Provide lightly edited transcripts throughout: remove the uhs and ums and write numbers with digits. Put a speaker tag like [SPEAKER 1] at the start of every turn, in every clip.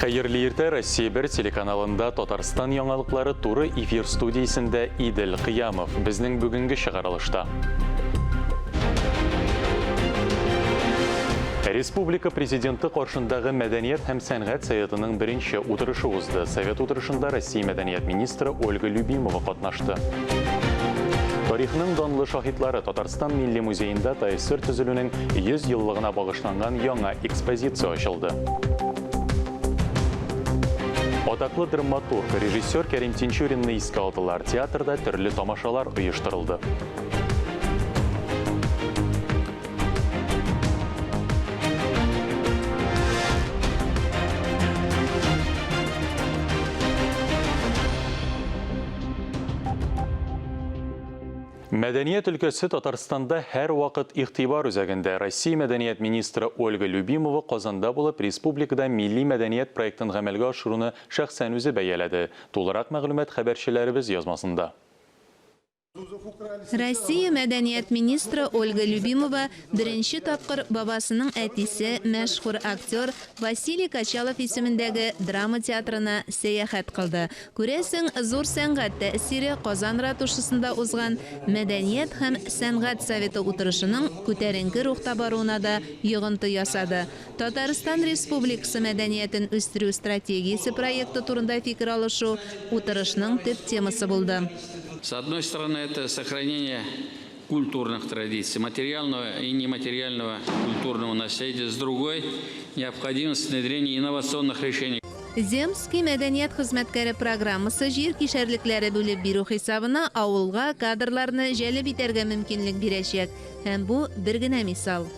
[SPEAKER 1] Hayırlı ertə Россия 1 телеканалында Татарстан яңалыклары туры эфир студиясында Идел Кыямов безнең бүгенге чыгарылышта. Республика президенты каршындагы Мәдәният һәм сәнгать советының беренче утырышы узды. Совет утырышында Россия мәдәният министры Ольга Любимова катнашты. Тарихның данлы шаһитлары Татарстан Милли музеенда ТСР төзелүнең 100 еллыгына багышланган яңа экспозиция ачылды. Атаклы драматург, режиссер Кәрим Тинчуринны искә алдылар. Театрда төрле тамашалар оештырылды. Мәдәният өлкәсе Татарстанда һәр вакыт игътибар үзәгендә. Россия мәдәният министры Ольга Любимова Казанда булып, республикада милли мәдәният проектын гамәлгә ашыруны шәхсән үзе бәяләде. Тулырак мәгълүмат хәбәрчеләребез язмасында.
[SPEAKER 2] Россия мәдәният министры Ольга Любимова беренче тапкыр бабасының әтисе, мәшһүр актер Василий Качалов исемендәге драма театрына сәяхәт кылды. Күрәсең, зур сәнгать тәэсире Казан ратушасында узган Мәдәният һәм сәнгать советы утырышының күтәренке рухта баруына да йогынты ясады. Татарстан Республикасы мәдәниятен үстерү стратегиясе проекты турында фикер алышу утырышның төп темасы булды.
[SPEAKER 3] С одной стороны, это сохранение культурных традиций, материального и нематериального культурного наследия. С другой, необходимость внедрения инновационных решений.
[SPEAKER 2] Земский мәдәният хезмәткәре программасы җир кишәрлекләре бүлеп бирү хисабына авылга кадрларны җәлеп итәргә мөмкинлек бирәчәк. Һәм бу бер генә мисал.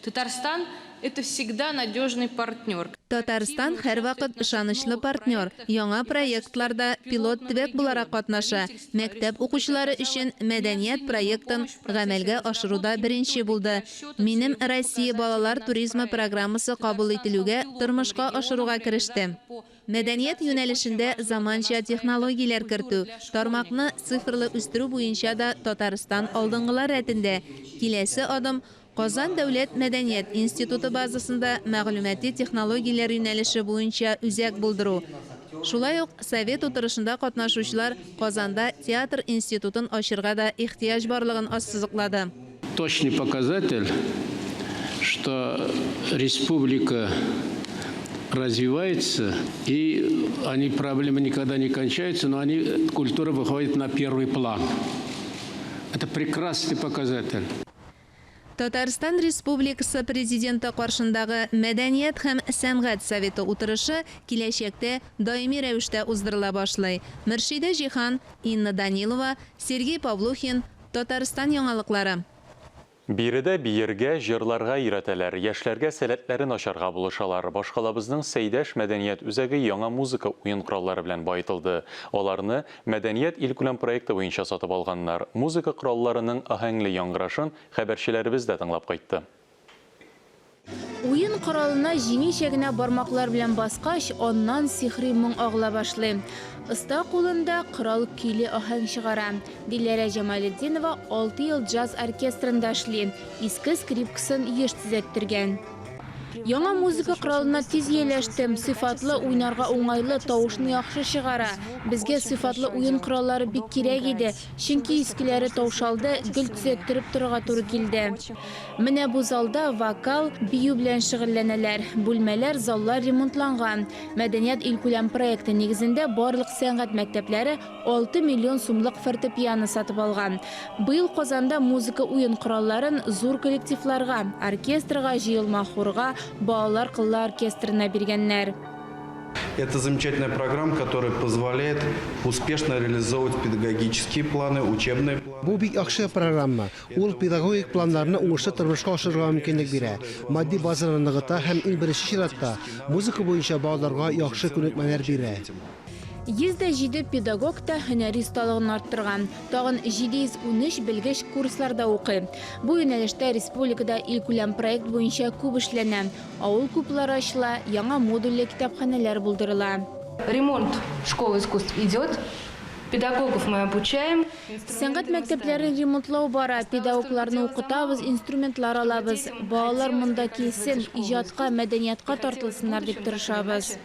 [SPEAKER 4] Татарстан – это всегда надежный партнер.
[SPEAKER 2] Татарстан һәр вакыт ышанычлы партнер. Яңа проектларда пилот төбәк буларак катнаша. Мәктәп укучылары өчен мәдәният проектын гамәлгә ашыруда беренче булды. Минем Россия балалар туризмы программасы кабул ителүгә, тормышка ашыруга керештем. Мәдәният юнәлешендә заманча технологияләр кертү, тармакны цифрлы үстерү буенча да Татарстан алдынгылар рәтендә. Киләсе адым Казан дәүләт мәдәният институты базасында мәгълүмати технологияләр юнәлеше буенча үзәк булдыру. Шулай ук совет утырышында катнашучылар Казанда театр институтын ачырга да ихтияҗ барлыгын ассызыклады.
[SPEAKER 5] Точный показатель, что республика развивается, и проблемы никогда не кончаются, но культура выходит на первый план. Это прекрасный показатель.
[SPEAKER 2] Татарстан Республикасы президенты каршындагы Мәдәният һәм сәнгать советы утырышы киләчәктә даими рәвештә уздырыла башлый. Мөршидә Җихан, Инна Данилова, Сергей Павлухин, Татарстан яңалыклары.
[SPEAKER 1] Биредә биергә, җырларга өйрәтәләр, яшьләргә сәләтләрен ачарга булышалар. Башкалабызның Сәйдәш мәдәният үзәге яңа музыка уен кораллары белән баетылды. Аларны Мәдәният илкүләм проекты буенча сатып алганнар. Музыка коралларының аһәңле яңгырашын хәбәрчеләребез дә тыңлап кайтты.
[SPEAKER 6] Уен коралына җиңелчә генә бармаклар белән баскач, аннан сихри моң агыла башлый. Оста кулында корал көйле аһәң чыгара. Диләрә Җамалетдинова 6 ел джаз оркестрында эшли, иске скрипкасын еш төзәттергән. Яңа музыка коралына тиз ияләштем, сыйфатлы уйнарга уңайлы, тавышны яхшы чыгара. Безгә сыйфатлы уен кораллары бик кирәк иде, чөнки искеләре таушалды, гел төзәттереп торырга туры килде. Менә бу залда вокал, бию белән шөгыльләнәләр, бүлмәләр, заллар ремонтланган. Мәдәният илкүләм проекты нигезендә барлык сәнгать мәктәпләре 6 миллион сумлык фортепиано сатып алган. Быел Казанда музыка уен коралларын зур коллективларга, оркестрга, җыелма хорга, балалар кыллы оркестрына биргәннәр.
[SPEAKER 7] Это замечательная программа, которая позволяет успешно реализовывать педагогические планы, учебные планы.
[SPEAKER 8] Бу бик яхшы программа. Ул педагогик планнарны уңышлы тормышка ашырырга мөмкинлек бирә. Матди базаны ныгыта һәм иң беренче чиратта музыка буенча балаларга яхшы күнекмәләр бирә.
[SPEAKER 6] 107 педагог та һөнәри осталыгын арттырган. Тагын 713 белгеч курсларда укый. Бу юнәлештә республикада илкүләм проект буенча күп эшләнә. Авыл клублары ачыла, яңа модульле китапханәләр булдырыла.
[SPEAKER 4] Ремонт школы искусств идет. Педагогов мы обучаем.
[SPEAKER 6] Сәнгать мәктәпләрен ремонтлау бара, педагогларны укытабыз, инструментлар алабыз. Балалар монда килсен, иҗатка, мәдәниятка тартылсыннар дип тырышабыз.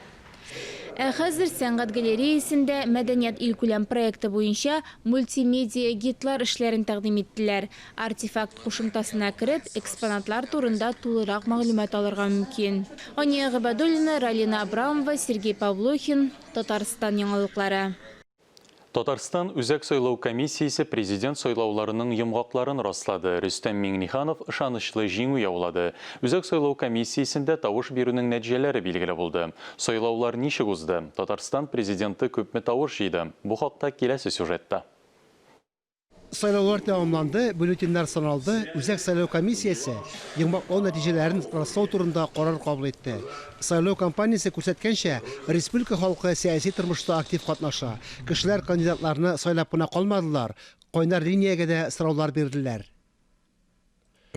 [SPEAKER 6] Хәзер сәнгать галереясендә мәдәният илкүләм проекты буенча мультимедиа гидлар эшләрен тәкъдим иттеләр. Артефакт кушымтасына кереп, экспонатлар турында тулырак мәгълүмат алырга мөмкин. Ания Габадуллина, Ралина Абрамова, Сергей Павлухин, Татарстан яңалыклары.
[SPEAKER 1] Татарстан Үзәк сайлау комиссиясе президент сайлауларының йомгакларын раслады. Рөстәм Миңниханов ышанычлы җиңү яулады. Үзәк сайлау комиссиясендә тавыш бирүнең нәтиҗәләре билгеле булды. Сайлаулар ничек узды? Татарстан президенты күпме тавыш җыйды? Бу хакта киләсе сюжетта.
[SPEAKER 8] Сайлаулар тәмамланды, бюллетеннар саналды, Үзәк сайлау комиссиясе йомгаклау нәтиҗәләрен раслау турында карар кабул итте. Сайлау кампаниясе күрсәткәнчә, республика халкы сәяси тормышта актив катнаша. Кешеләр кандидатларны сайлап кына калмадылар, кайнар линиягә дә сораулар бирделәр.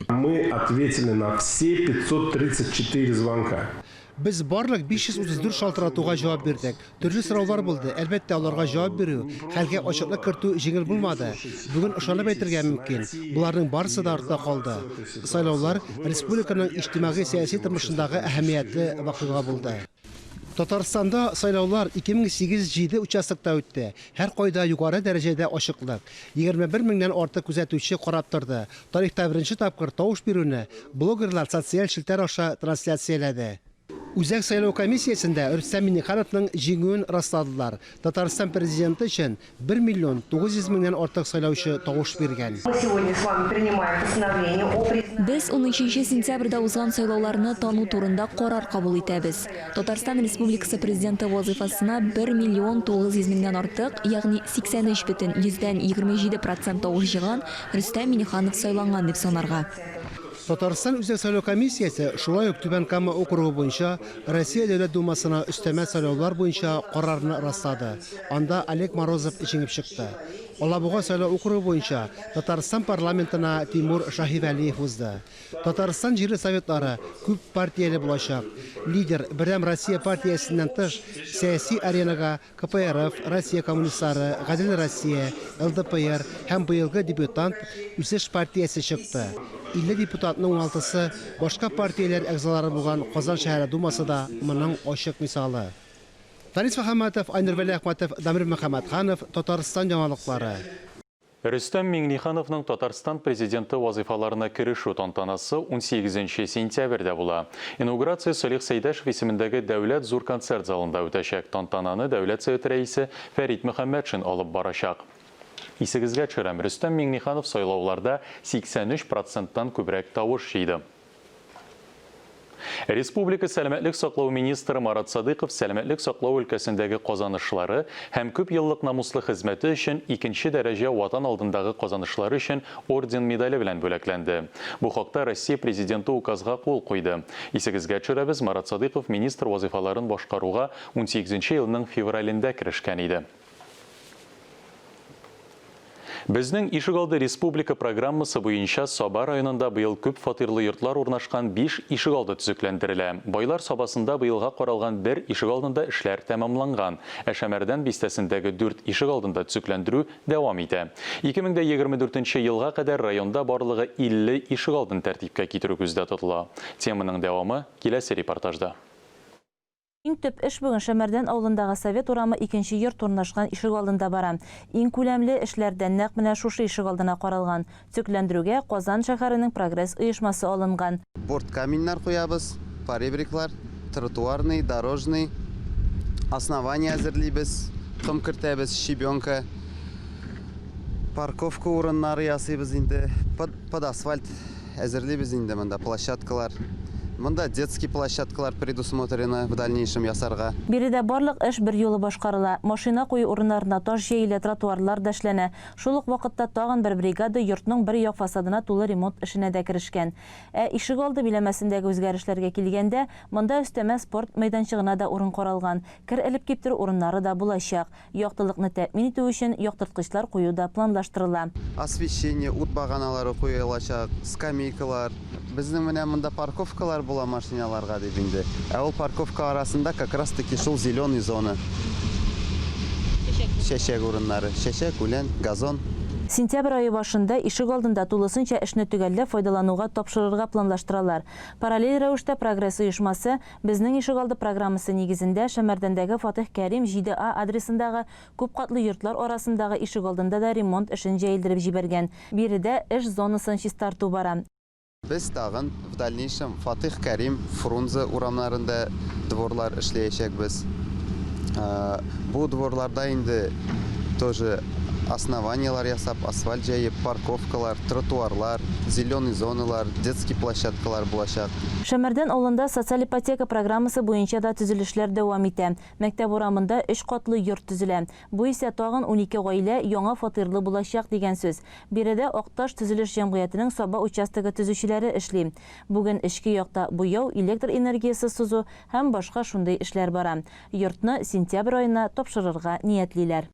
[SPEAKER 9] Мы ответили на все 534 звонка.
[SPEAKER 8] Без барлык 534 шалтыратуга җавап бирдек. Төрле сораулар булды. Әлбәттә, аларга җавап бирү, хәлгә ачыклык кертү җиңел булмады. Бүген ышанып әйтергә мөмкин. Буларның барысы да артта калды. Сайлаулар республиканың иҗтимагый сәяси тормышындагы әһәмиятле вакыйга булды. Татарстанда сайлаулар 2008-7 участокта үтте. Һәр кайда югары дәрәҗәдә ачыклык. 21 меңнән артык күзәтүче карап торды. Тарихта беренче тапкыр тавыш бирүне блогерлар социаль челтәр аша трансляцияләде. Үзәк сайлау комиссиясендә Рөстәм Миңнихановның җиңүен расладылар. Татарстан президенты өчен 1 миллион 900 меңнән артык сайлаучы тавыш биргән.
[SPEAKER 10] Без 13 сентябрьдә узган сайлауларны тану турында карар кабул итәбез. Татарстан Республикасы президенты вазифасына 1 миллион 900 меңнән артык, ягъни 83,27% тавыш җыйган Рөстәм Миңниханов сайланган дип санарга.
[SPEAKER 8] Татарстан Үзәк сайлау комиссиясе шулай ук Түбән Кама округы буенча Россия Дәүләт Думасына өстәмә сайлаулар буенча карарны раслады. Анда Олег Морозов җиңеп чыкты. Алабуга сайлау округы буенча Татарстан парламентына Тимур Шаһивәлиев узды. Татарстан җирле советлары күп партияле булачак. Лидер Берәм Россия партиясеннән тыш сәяси аренага КПРФ, Россия коммунистлары, Гадел Россия, ЛДПР һәм быелгы дебютант Үсеш партиясе чыкты. 50 депутатның 16-сы башка партияләр әгъзалары булган Казан шәһәре думасы да моның ачык мисалы. Тарис Мөхәммәтов, Айнур Вәли Әхмәтов, Дамир Мөхәммәтханов, Татарстан яңалыклары.
[SPEAKER 1] Рөстәм Миңнихановның Татарстан президенты вазифаларына керешү тантанасы 18 сентябрьдә була. Инаугурация Салих Сәйдәшев исемендәге дәүләт зур концерт залында үтәчәк. Тантананы дәүләт совет рәисе Фәрит Мөхәммәтшин алып барачак. Исегезгә төшерәм, Рөстәм Миңниханов сайлауларда 83%-тан күбрәк тавыш җыйды. Республика сәламәтлек саклау министры Марат Садыйков сәламәтлек саклау өлкәсендәге казанышлары һәм күп еллык намуслы хезмәте өчен 2-нче дәрәҗә ватан алдындагы казанышлары өчен орден медале белән бүләкләнде. Бу хакта Россия президенты указга кул куйды. Исегезгә төшерәбез, Марат Садыйков министр вазифаларын башкаруга 18 елның февралендә керешкән иде. Безнең Ишегалды республика программасы буенча Саба районында быел күп фатирлы йортлар урнашкан 5 Ишегалды төзекләндерелә. Байлар сабасында быелга каралган 1 Ишегaldында эшләр тәмамланган. Шәмәрдән бистәсендәге 4 Ишегалдында төзекләндерү дәвам итә. 2024 елга кадәр районда барлыгы 50 Ишегaldын тәртипкә китерү күздә тотыла. Теманың дәвамы киләсе репортажда.
[SPEAKER 11] Иң төп эш бүген Шәмәрдән авылындагы Совет урамы 2нче йорт урнашкан Ишегалдында бара. Иң күләмле эшләрдән нәкъ менә шушы Ишегалдына каралган. Төзекләндерүгә Казан шәһәренең прогресс оешмасы алынган.
[SPEAKER 12] Борт каменнар куябыз, поребриклар, тротуарный, дорожный, основание әзерлибез, ком кертәбез, щебенка, парковка урыннары ясыйбыз инде, под асфальт әзерлибез инде монда площадкалар. Монда детский площадкалар предусмотрены в дальнейшем ясарга.
[SPEAKER 11] Биредә барлык эш бер юлы башкарыла. Машина кую урыннарына таш җәелә, тротуарлар да эшләнә. Шул ук вакытта тагын бер бригада йортның бер як фасадына тулы ремонт эшенә дә керешкән. Ишегалды биләмәсендәге үзгәрешләргә килгәндә, монда өстәмә спорт мәйданчыгына да урын каралган. Кер элеп киптерү урыннары да булачак. Яктылыкны тәэмин итү өчен яктырткычлар кую да планлаштырыла.
[SPEAKER 12] Освещение, ут баганалары куелачак, скамейкалар. Безнең менә монда парковкалар була машиналарга дип инде. Ул парковка арасында как раз таки шул зеленый зона. Чәчәк урыннары, чәчәк, үлән, газон.
[SPEAKER 11] Сентябрь айы башында ишек алдында тулысынча эшне төгәлләп файдалануга тапшырырга планлаштыралар. Параллель рәвештә прогресс оешмасы безнең ишек алды программасы нигезендә Шәмәрдәндәге Фатих Кәрим 7А адресындагы күп катлы йортлар арасындагы ишек алдында да ремонт эшен җәелдереп җибәргән. Биредә эш зонасын чистарту бара.
[SPEAKER 12] Biz tag'in в дальнейшем Фатих Кәрим, Фрунзе урамнарында дворлар эшләячәкбез. Бу дворларда инде тоже основаниялар ясап, асфальт җәеп, парковкалар, тротуарлар, зеленый зоналар, детский площадкалар булачак.
[SPEAKER 11] Шәмәрдән авылында социаль ипотека программасы буенча да төзелешләр дәвам итә. Мәктәп урамында 3 катлы йорт төзелә. Бу исә тагын 12 гаилә яңа фатирлы булачак дигән сүз. Биредә Акташ төзелеш җәмгыятенең Саба участогы төзүчеләре эшли. Бүген эшкә якта буяу, электр энергиясе сузу һәм башка шундый эшләр бара. Йортны сентябрь аена тапшырырга ниятлиләр.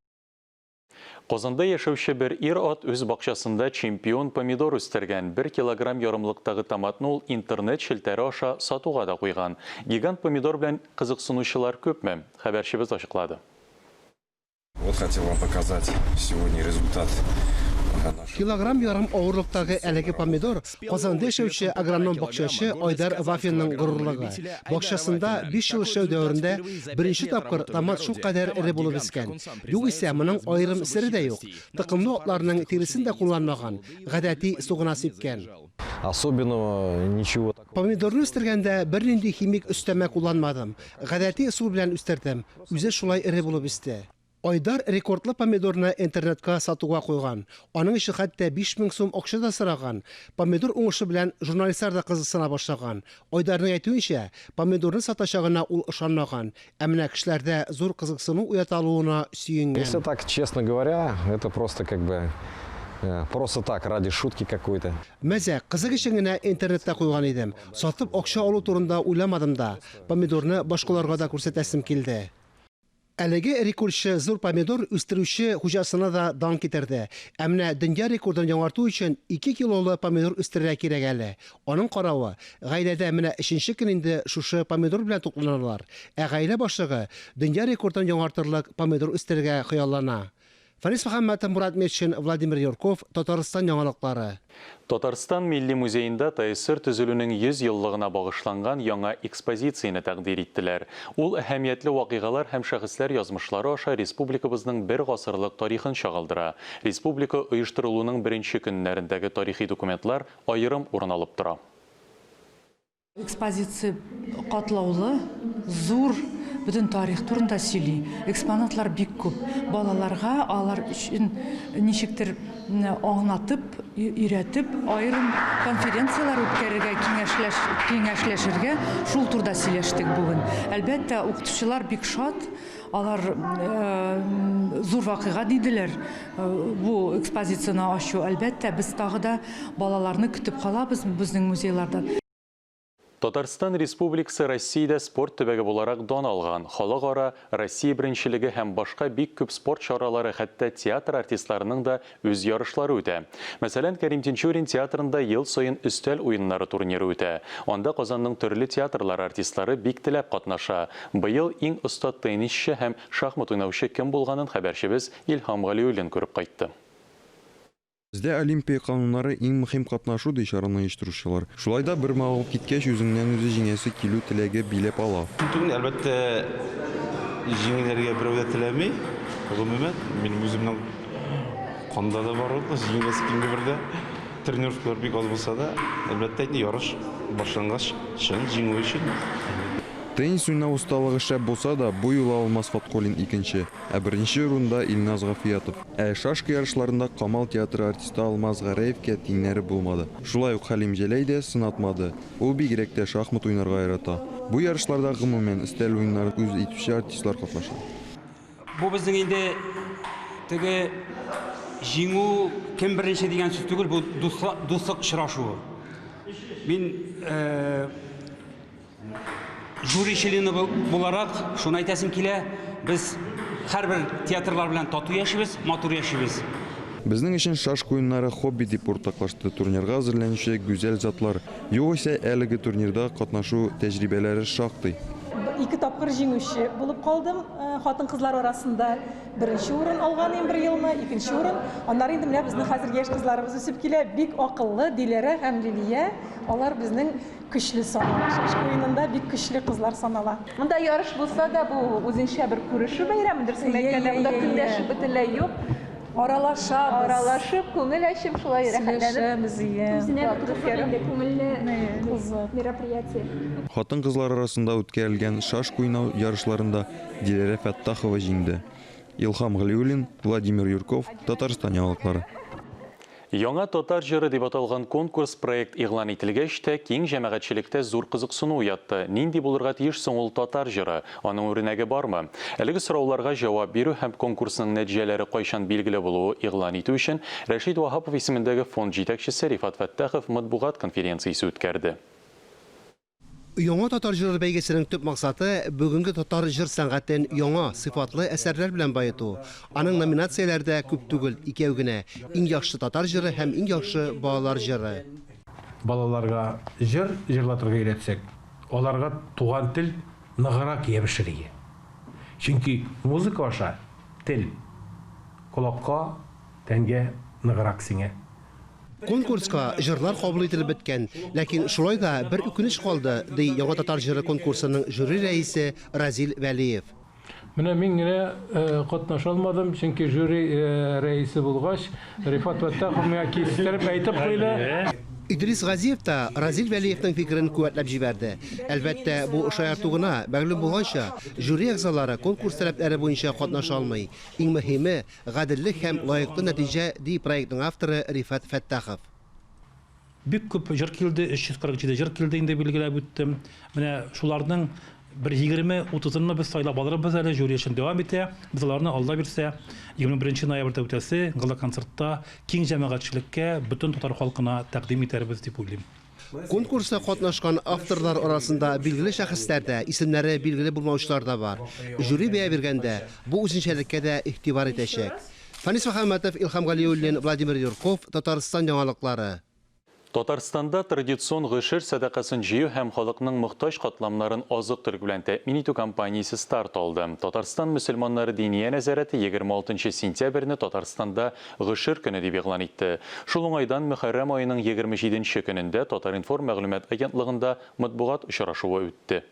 [SPEAKER 1] Qozanda яшәүче бер ир-ат үз бакчасында чемпион помидор үстергән. 1 килограмм ярымлыктагы томатны ул интернет шелтәре аша сатуга да куйган. Гигант помидор белән кызыксынучылар күпме? Хәбәрчебез ачыклады.
[SPEAKER 13] Вот хотел вам показать сегодня результат.
[SPEAKER 8] Килограмм ярым авырлыктагы әлеге помидор Казанда яшәүче агроном бакчачы Айдар Вафинның горурлыгы. Бакчасында 5 ел эшләү дәверендә беренче тапкыр томат шул кадәр эре булып үскән. Югыйсә моның аерым сере дә юк. Тыкымлы атларның тересен дә кулланмаган, гадәти сугына сипкән.
[SPEAKER 13] Особенного ничего.
[SPEAKER 8] Помидорны үстергәндә бернинди химик өстәмә кулланмадым. Гадәти су белән үстердем. Үзе шулай эре булып үсте. Айдар рекордлы помидорны интернетка сатуга куйган. Аның өчен хәтта 5000 сум акча да сораган. Помидор уңышы белән журналистлар да кызыксына башлаган. Айдарның әйтүенчә, помидорны сатачагына ул ышанмаган. Ә менә кешеләрдә зур кызыксыну уяталуына сөенгән.
[SPEAKER 13] Если так, честно говоря, это просто как бы просто так, ради шутки какой-то.
[SPEAKER 8] Мәзә, кызык өчен генә интернетта куйган идем. Сатып акча алу турында уйламадым да. Помидорны башкаларга да күрсәтәсем килде. Әлеге рекордчы зур помидор үстерүче хуҗасына да дан китерде. Ә менә дөнья рекордын яңарту өчен 2 килолы помидор үстерергә кирәк әле. Аның каравы, гаиләдә менә 3нче көн инде шушы помидор белән тукланалар. Ә гаилә башлыгы дөнья рекордын яңартырлык помидор үстерергә хыяллана. Фарис Мөхәммәд, Мурат Метшин, Владимир Юрков, Татарстан яңалыклары.
[SPEAKER 1] Татарстан Милли музейында ТСР төзелүнең 100 еллыгына багышланган яңа экспозицияны тәкъдим иттеләр. Ул әһәмиятле вакыйгалар һәм шәхесләр язмышлары аша республикабызның 1 гасырлык тарихын чагылдыра. Республика оештырылуының беренче көннәрендәге тарихи документлар аерым урын алып тора.
[SPEAKER 14] Экспозиция катлаулы, зур, бүтән тарих турында сөйли. Экспонатлар бик күп. Балаларга алар өчен ничектер аңлатып, өйрәтеп, аерым конференциялар үткәрергә, киңәшләшергә шул турда сөйләштек бүген. Әлбәттә, укытучылар бик шат. Алар зур вакыйга диделәр. Бу экспозицияны ачу, әлбәттә, без тагы да балаларны көтеп калабыз безнең музейларда.
[SPEAKER 1] Татарстан Республикасы Россиядә спорт төбәге буларак дан алган. Халыкара Россия беренчелеге һәм башка бик күп спорт чаралары, хәтта театр артистларының да үз ярышлары үтә. Мәсәлән, Кәрим Тинчурин театрында ел сайын өстәл уеннары турниры үтә. Анда Казанның төрле театрлар артистлары бик теләп катнаша. Быел иң оста теннисчы һәм шахмат уйнаучы кем булганын хәбәрчебез Илһам Галиуллин күреп кайтты.
[SPEAKER 15] Бездә Олимпия кануннары иң мөһим катнашу ди чараны оештыручылар. Шулай да бер магълүм киткәч үзеннән үзе җиңәсе килү теләге биләп ала.
[SPEAKER 16] Түгел, әлбәттә, җиңүләргә берәү дә теләми. Гомумән, минем үземнең канда да бар ул, җиңәсе килгән бердә. Тренировкалар бик аз булса да, әлбәттә, ярыш башлангач чын җиңү өчен.
[SPEAKER 15] Теннис уйнау усталыгы шәп булса да, бу юлы Алмаз Фаткуллин икенче, ә беренче урында Илназ Гафиятов. Ә шашка ярышларында Камал театры артисты Алмаз Гараевка тиңнәре булмады. Шулай ук Хәлим Җәләй дә сынатмады. Ул бигрәк тә шахмат уйнарга ярата. Бу ярышларда гомумән өстәл уеннары үз итүче артистлар катнаша.
[SPEAKER 17] Бу безнең инде теге җиңү кем беренче дигән сүз түгел, бу дуслык очрашуы. Мин жюри члены буларак шуны әйтәсем килә, без һәрбер театрлар белән тату яшибез, матур яшибез.
[SPEAKER 15] Безнең өчен шашка уеннары хобби дип уртаклашты. Турнирга әзерләнүче гүзәл затлар. Югыйсә әлеге турнирда катнашу тәҗрибәләре шактый.
[SPEAKER 18] 2 тапкыр җиңүче булып калдым. Хатын-кызлар арасында беренче урын алган бер елны, икенче урын. Аннары инде менә безнең хәзерге яшь кызларыбыз үсеп килә, бик акыллы, Диләрә һәм Лилия. Алар безнең көчле санала. Шашка уенында бик көчле кызлар санала.
[SPEAKER 19] Монда ярыш булса да, бу үзенчә бер күрешү бәйрәмедер. Сәмәкәдә монда көндәшеп бөтенләй юк. Аралашып, күңел ачып шулай рәхәтләнеп. Үзенә күңелле мероприятие.
[SPEAKER 15] Хатын-кызлар арасында үткәрелгән шашка уйнау ярышларында Диләрә Фәттахова җиңде. Илхам Галиуллин, Владимир Юрков, Татарстан яңалыклары.
[SPEAKER 1] Яңа татар җыры дип аталган конкурс проект игълан ителгәч тә киң җәмәгатьчелектә зур кызыксыну уятты. Нинди булырга тиеш соң ул татар җыры? Аның үрнәге бармы? Әлеге сорауларга җавап бирү һәм конкурсның нәтиҗәләре кайчан билгеле булуы игълан итү өчен Рәшид Вахапов исемендәге фонд җитәкчесе Рифат Фәттахов матбугат конференциясе үткәрде.
[SPEAKER 8] Яңа татар җыры бәйгесенең төп максаты бүгенге татар җыр сәнгатен яңа, сыйфатлы әсәрләр белән баету. Аның номинацияләрдә күп түгел, икәү генә: иң яхшы татар җыры һәм иң яхшы балалар җыры.
[SPEAKER 5] Балаларга җырлатырга өйрәтсәк, аларга туган тел ныграк ябышырга. Чөнки музыка аша тел колакка, тәнгә ныграк сиңә.
[SPEAKER 8] Конкурска җырлар кабул ителеп беткән, ләкин шулай да бер үкенеч калды, ди яңа татар җыры конкурсының жюри рәисе Разил Вәлиев.
[SPEAKER 5] Менә мин генә катнаша алмадым, чөнки жюри рәисе булгач, Рифат Фәттахов миңа кистереп әйтеп куйды.
[SPEAKER 8] Идрис Газиев та Разил Вәлиевнең фикерен куәтләп җибәрде. Әлбәттә, бу шаярту гына, мәгълүм булганча, жюри әгъзалары конкурс таләпләре буенча катнаша алмый. Иң мөһиме гаделлек һәм лаеклы нәтиҗә, ди проектның авторы Рифат Фәттахов.
[SPEAKER 20] Бик күп җыр килде, 347 җыр килде инде билгеләп үттем. Менә шуларның bir 20-30-ны без сайлап алырбыз әле, жюри өчен дәвам итә. Без аларны алда бирсә, 21 ноябрьдә үтәсе гала концертта киң җәмәгатьчелеккә, бөтен татар халкына тәкъдим итәрбез дип уйлыйм.
[SPEAKER 8] Конкурста катнашкан авторлар арасында билгеле шәхесләр дә, исемнәре билгеле булмаучылар да бар. Жюри бәя биргәндә бу үзенчәлеккә дә игътибар итәчәк. Фанис Мөхәммәтов, Илхам Галиуллин, Владимир Юрков, Татарстан яңалыклары.
[SPEAKER 1] Татарстанда традицион гышыр садақасын җыю һәм халыкның мохтаҗ катламнарын азык-төлек белән тәэмин итү кампаниясе старт алды. Татарстан мөселманнары диния нәзарәте 26 сентябрьне Татарстанда гышыр көне дип игълан итте. Шул уңайдан Мөхәррәм аеның 27 көнендә Татаринформ мәгълүмат агентлыгында матбугат очрашуы үтте.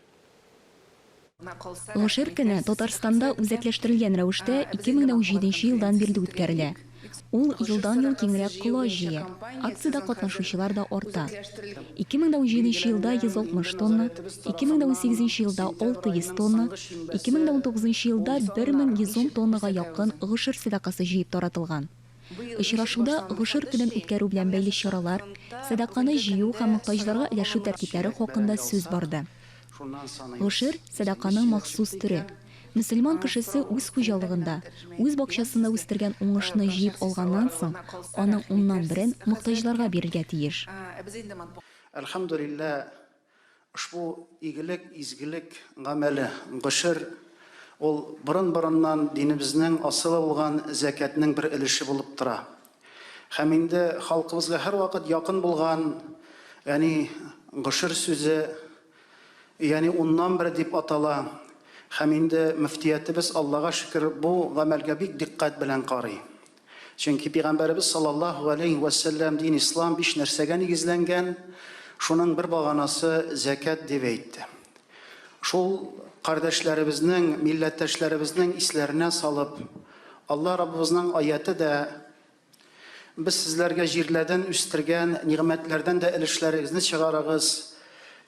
[SPEAKER 10] Гышыр көне Татарстанда үзәкләштерелгән рәвештә 2017 елдан бирле үткәрелә. Ул елдан-ел киңрәк кыла җыя. Акциядә катнашучылар да арта. 2017 елда 160 тонна, 2018 елда 600 тонна, 2019 елда 1110 тоннага якын гышыр садакасы җыеп таратылган. Очрашуда гышыр көнен үткәрү белән бәйле чаралар, садаканы җыю һәм мохтаҗларга өләшү тәртипләре хакында сүз барды. Гышыр садаканың махсус төре. Мөселман кешесе үз хуҗалыгында, үз бакчасында үстергән уңышны җыеп алганнан соң, аның уннан берен мохтаҗларга бирергә тиеш.
[SPEAKER 21] Әлхәмдүлилләh, ушбу игелек, изгелек гамәле гышыр ул борын-борыннан динебезнең асылы булган зәкатның бер өлеше булып тора. Һәм инде халкыбызга һәр вакыт якын булган, ягъни гышыр сүзе, ягъни уннан бер дип атала. Һәм инде мөфтиятыбыз Аллага шөкер бу гамәлгә бик диккать белән карый. Чөнки Пәйгамбәрбез саллаллаһу алейхи ва саллям дин ислам 5 нәрсәгә нигезләнгән, шуның бер баганасы зәкат дип әйтте. Шул кардәшләребезнең, милләттәшләребезнең исләренә салып, Алла Раббыбызның аяты да без сезләргә җирләрдән үстергән нигъмәтләрдән дә өлешләрегезне чыгарыгыз.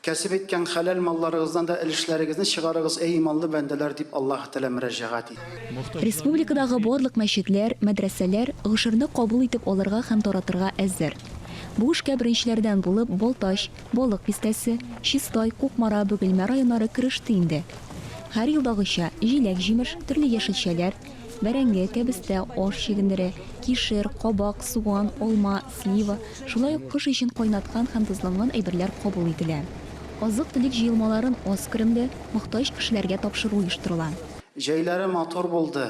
[SPEAKER 21] Кәсеп иткән хәләл малларыгыздан да өлешләрегезне чыгарыгыз, эй иманлы бәндәләр дип Аллаһ Тәгалә мөрәҗәгать итте.
[SPEAKER 10] Республикадагы барлык мәчетләр, мәдрәсәләр гышырны кабул итеп алырга һәм таратырга әзер. Бу эшкә беренчеләрдән булып Балташ, Балык Пистәсе, Чистай, Кукмара, Бөгелмә районнары кереште инде. Һәр елдагыча җиләк-җимеш, төрле яшелчәләр, бәрәңге, кәбестә, аш чигендере, кишер, кабак, суган, алма, слива, шулай ук кыш өчен кайнаткан һәм тозланган әйберләр кабул ителә. Азык-төлек җыелмаларын аз керемле, мохтаҗ кешеләргә тапшыру оештырыла.
[SPEAKER 21] Җәйләре матур булды.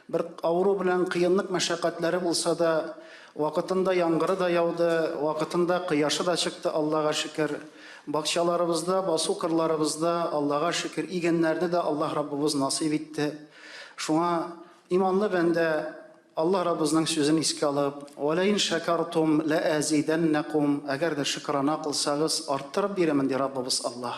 [SPEAKER 21] Бер авыру белән кыенлык мәшәкатьләре булса да, Вакытында яңгыры да яуды, вакытында кыяшы да чыкты, Аллага шөкер. Бакчаларыбызда, басу кырларыбызда, Аллага шөкер, игеннәрне дә Аллаһ Раббыбыз насыйп итте. Шуңа иманлы бәндә Allah Rabbimizning sözünü iske alıp, "Валейн шакартум ла азиданнакум", agar da şükrana kılsanız arttırıp birimin di Rabbimiz Allah.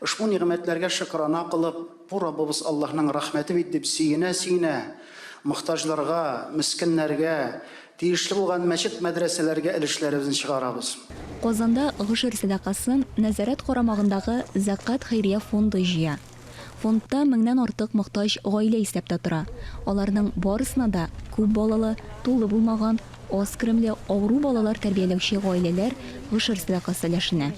[SPEAKER 21] Ushbu nimetlerge şükrana kılıp, bu Rabbimiz Allah'ın rahmeti bitip siyine muhtaçlarga, miskinlerge, tiyişli olan meşit medreselerge ilişkilerimizin çıkarabız.
[SPEAKER 10] Qozanda Гышыр садақасын Назарат қарамағындағы Закат Хайрия фонды жия. Фондта 1000-нан артык мохтаҗ гаилә исәптә тора. Аларның барысына да күп балалы, тулы булмаган, аз киремле авыру балалар тәрбияләүче гаиләләр Гышыр садақасы өлешенә.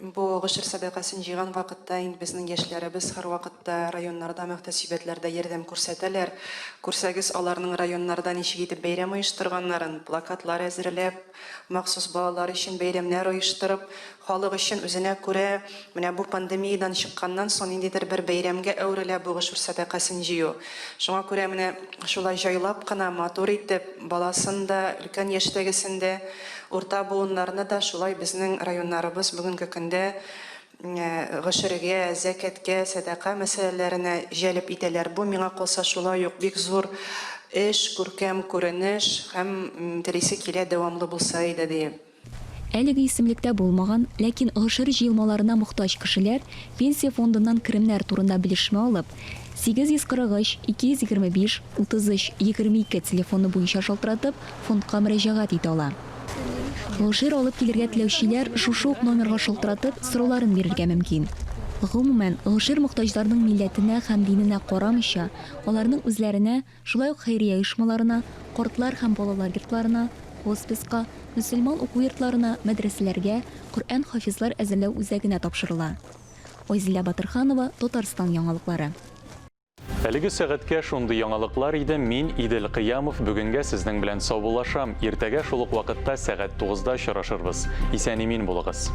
[SPEAKER 3] Бу Гышыр садақасын җыйган вакытта инде безнең яшьләребез һәр вакытта районнарда, мөхтәсибәтләрдә ярдәм күрсәтәләр. Күрсәгез, аларның районнарда ничек итеп бәйрәм оештырганнарын, плакатлар әзерләп, махсус балалар өчен бәйрәмнәр оештырып, халык өчен үзенә күрә, менә бу пандемиядан чыкканнан соң ниндидер бер бәйрәмгә әверелә бу Гышыр садақасын җыю. Шуңа күрә менә шулай җайлап кына матур итеп, баласын да, өлкән яшьтәгесен дә, урта буыннарны да шулай безнең районнарыбыз бүгенге көндә Гышырга, зәкәткә, садака мәсьәләләренә җәлеп итәләр. Бу миңа калса шулай ук бик зур эш, күркәм күренеш һәм телисе килә дәвамлы булса иде дип.
[SPEAKER 10] Әлеге исемлектә булмаган, ләкин Гышыр җыелмаларына мохтаҗ кешеләр пенсия фондыннан керемнәр турында белешмә алып, 843 225 33 22 телефоны буенча шалтыратып, фондка мөрәҗәгать итә ала. Гышыр алып килергә теләүчеләр шушы ук номерга шалтыратып сорауларын бирергә мөмкин. Гомумән, Гышыр мохтаҗларның милләтенә һәм диненә карамыйча, аларның үзләренә, шулай ук хәйрия оешмаларына, картлар һәм балалар йортларына, хосписка, мөселман уку йортларына, мәдрәсәләргә Коръән хафизлар әзерләү үзәгенә тапшырыла. Айзилә Батырханова, Татарстан яңалыклары.
[SPEAKER 1] Әлеге сәгатькә шундый яңалыклар иде. Мин Идел Кыямов бүгенгә сезнең белән саубуллашам. Иртәгә шул ук вакытта сәгать 9-да очрашырбыз. Исән-имин булыгыз.